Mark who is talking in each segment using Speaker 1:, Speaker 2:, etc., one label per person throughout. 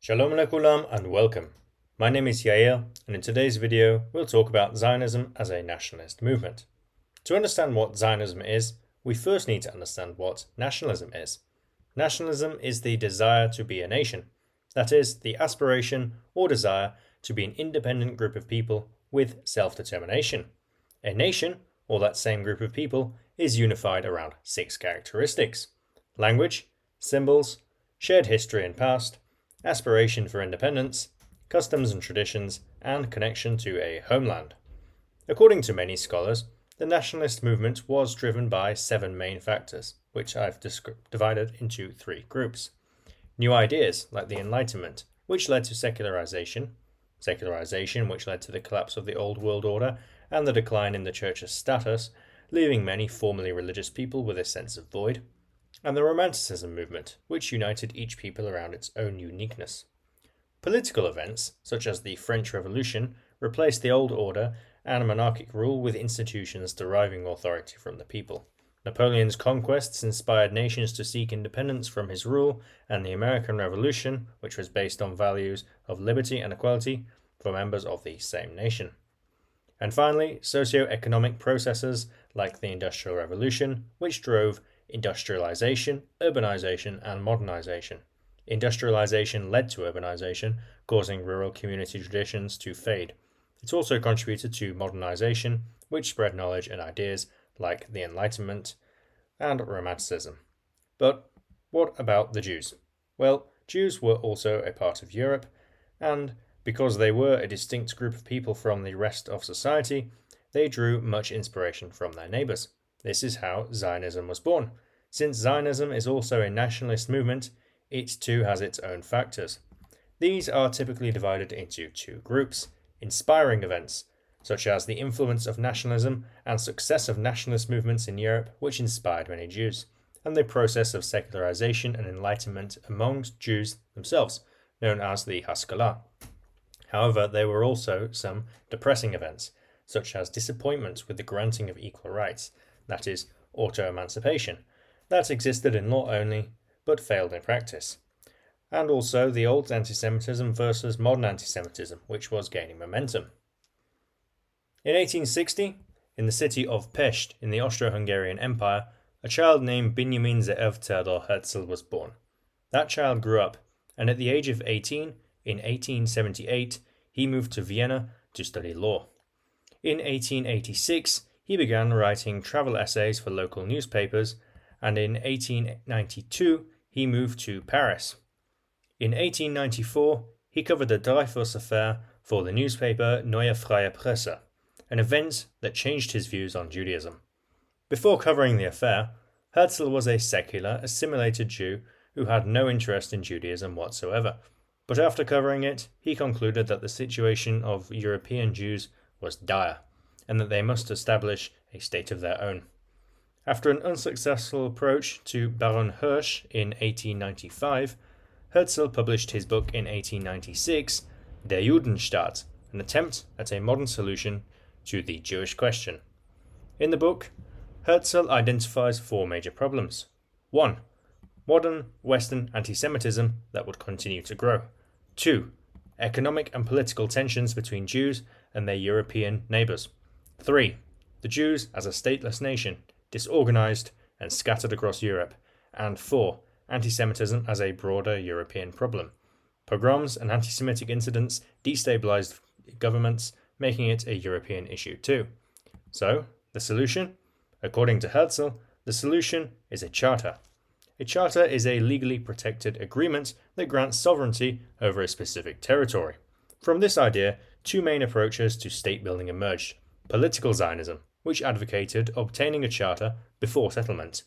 Speaker 1: Shalom lekulam and welcome. My name is Yair, and in today's video we'll talk about Zionism as a nationalist movement. To understand what Zionism is, we first need to understand what nationalism is. Nationalism is the desire to be a nation, that is, the aspiration or desire to be an independent group of people with self-determination. A nation, or that same group of people, is unified around 6 characteristics: language, symbols, shared history and past, aspiration for independence, customs and traditions, and connection to a homeland. According to many scholars, the nationalist movement was driven by 7 main factors, which I've divided into 3 groups. New ideas, like the Enlightenment, which led to secularization, which led to the collapse of the old world order and the decline in the church's status, leaving many formerly religious people with a sense of void, and the Romanticism movement, which united each people around its own uniqueness. Political events, such as the French Revolution, replaced the old order and monarchic rule with institutions deriving authority from the people. Napoleon's conquests inspired nations to seek independence from his rule, and the American Revolution, which was based on values of liberty and equality for members of the same nation. And finally, socio-economic processes like the Industrial Revolution, which drove industrialization, urbanization, and modernization. Industrialization led to urbanization, causing rural community traditions to fade. It also contributed to modernization, which spread knowledge and ideas like the Enlightenment and Romanticism. But what about the Jews? Well, Jews were also a part of Europe, and because they were a distinct group of people from the rest of society, they drew much inspiration from their neighbors. This is how Zionism was born. Since Zionism is also a nationalist movement, it too has its own factors. These are typically divided into 2 groups: inspiring events, such as the influence of nationalism and success of nationalist movements in Europe, which inspired many Jews, and the process of secularization and enlightenment amongst Jews themselves, known as the Haskalah. However, there were also some depressing events, such as disappointment with the granting of equal rights, that is, auto-emancipation, that existed in law only, but failed in practice. And also the old anti-Semitism versus modern anti-Semitism, which was gaining momentum. In 1860, in the city of Pest in the Austro-Hungarian Empire, a child named Benjamin Ze'ev Theodor Herzl was born. That child grew up, and at the age of 18, in 1878, he moved to Vienna to study law. In 1886, he began writing travel essays for local newspapers, and in 1892, he moved to Paris. In 1894, he covered the Dreyfus affair for the newspaper Neue Freie Presse, an event that changed his views on Judaism. Before covering the affair, Herzl was a secular, assimilated Jew who had no interest in Judaism whatsoever. But after covering it, he concluded that the situation of European Jews was dire, and that they must establish a state of their own. After an unsuccessful approach to Baron Hirsch in 1895, Herzl published his book in 1896, Der Judenstaat, an attempt at a modern solution to the Jewish question. In the book, Herzl identifies 4 major problems. 1. Modern Western anti-Semitism that would continue to grow. 2. Economic and political tensions between Jews and their European neighbors. 3. The Jews as a stateless nation, disorganized and scattered across Europe. And 4. Anti-Semitism as a broader European problem. Pogroms and anti-Semitic incidents destabilized governments, making it a European issue too. So, the solution? According to Herzl, the solution is a charter. A charter is a legally protected agreement that grants sovereignty over a specific territory. From this idea, 2 main approaches to state building emerged: political Zionism, which advocated obtaining a charter before settlement,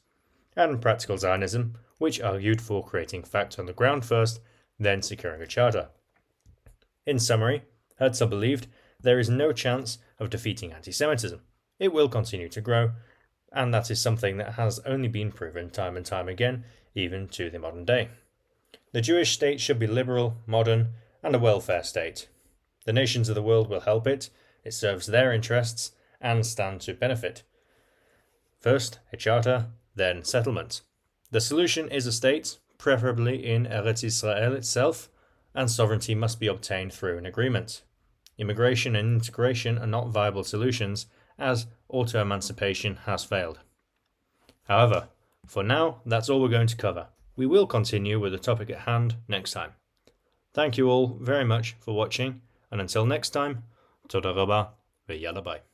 Speaker 1: and practical Zionism, which argued for creating facts on the ground first, then securing a charter. In summary, Herzl believed there is no chance of defeating anti-Semitism. It will continue to grow, and that is something that has only been proven time and time again, even to the modern day. The Jewish state should be liberal, modern, and a welfare state. The nations of the world will help it serves their interests, and stand to benefit. First, a charter, then settlement. The solution is a state, preferably in Eretz Israel itself, and sovereignty must be obtained through an agreement. Immigration and integration are not viable solutions, as auto-emancipation has failed. However, for now, that's all we're going to cover. We will continue with the topic at hand next time. Thank you all very much for watching, and until next time, Toda Rabba ve Yalla Bye.